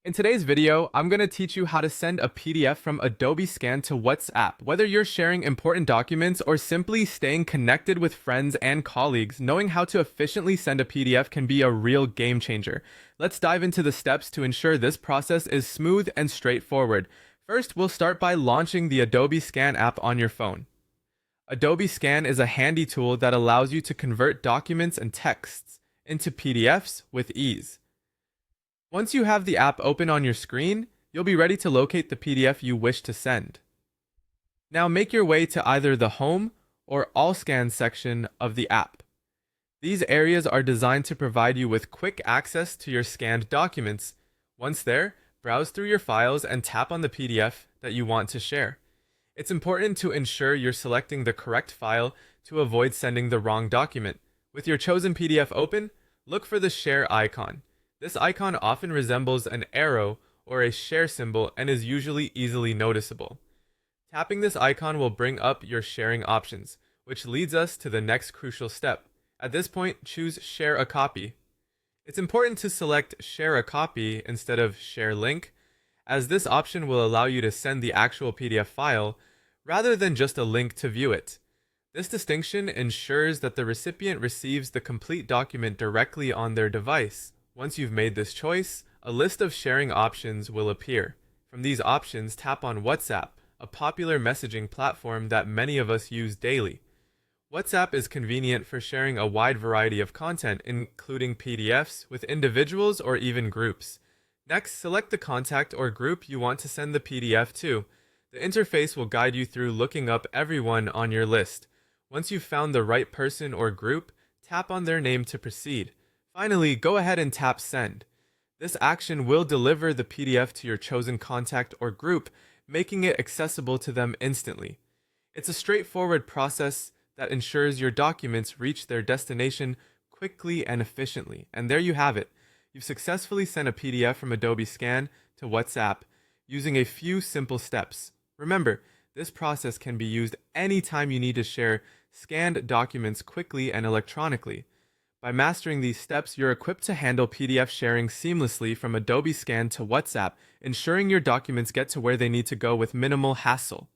In today's video, I'm going to teach you how to send a PDF from Adobe Scan to WhatsApp. Whether you're sharing important documents or simply staying connected with friends and colleagues, knowing how to efficiently send a PDF can be a real game changer. Let's dive into the steps to ensure this process is smooth and straightforward. First, we'll start by launching the Adobe Scan app on your phone. Adobe Scan is a handy tool that allows you to convert documents and texts into PDFs with ease. Once you have the app open on your screen, you'll be ready to locate the PDF you wish to send. Now make your way to either the Home or All Scans section of the app. These areas are designed to provide you with quick access to your scanned documents. Once there, browse through your files and tap on the PDF that you want to share. It's important to ensure you're selecting the correct file to avoid sending the wrong document. With your chosen PDF open, look for the Share icon. This icon often resembles an arrow or a share symbol and is usually easily noticeable. Tapping this icon will bring up your sharing options, which leads us to the next crucial step. At this point, choose Share a Copy. It's important to select Share a Copy instead of Share Link, as this option will allow you to send the actual PDF file rather than just a link to view it. This distinction ensures that the recipient receives the complete document directly on their device. Once you've made this choice, a list of sharing options will appear. From these options, tap on WhatsApp, a popular messaging platform that many of us use daily. WhatsApp is convenient for sharing a wide variety of content, including PDFs, with individuals or even groups. Next, select the contact or group you want to send the PDF to. The interface will guide you through looking up everyone on your list. Once you've found the right person or group, tap on their name to proceed. Finally, go ahead and tap Send. This action will deliver the PDF to your chosen contact or group, making it accessible to them instantly. It's a straightforward process that ensures your documents reach their destination quickly and efficiently. And there you have it. You've successfully sent a PDF from Adobe Scan to WhatsApp using a few simple steps. Remember, this process can be used anytime you need to share scanned documents quickly and electronically. By mastering these steps, you're equipped to handle PDF sharing seamlessly from Adobe Scan to WhatsApp, ensuring your documents get to where they need to go with minimal hassle.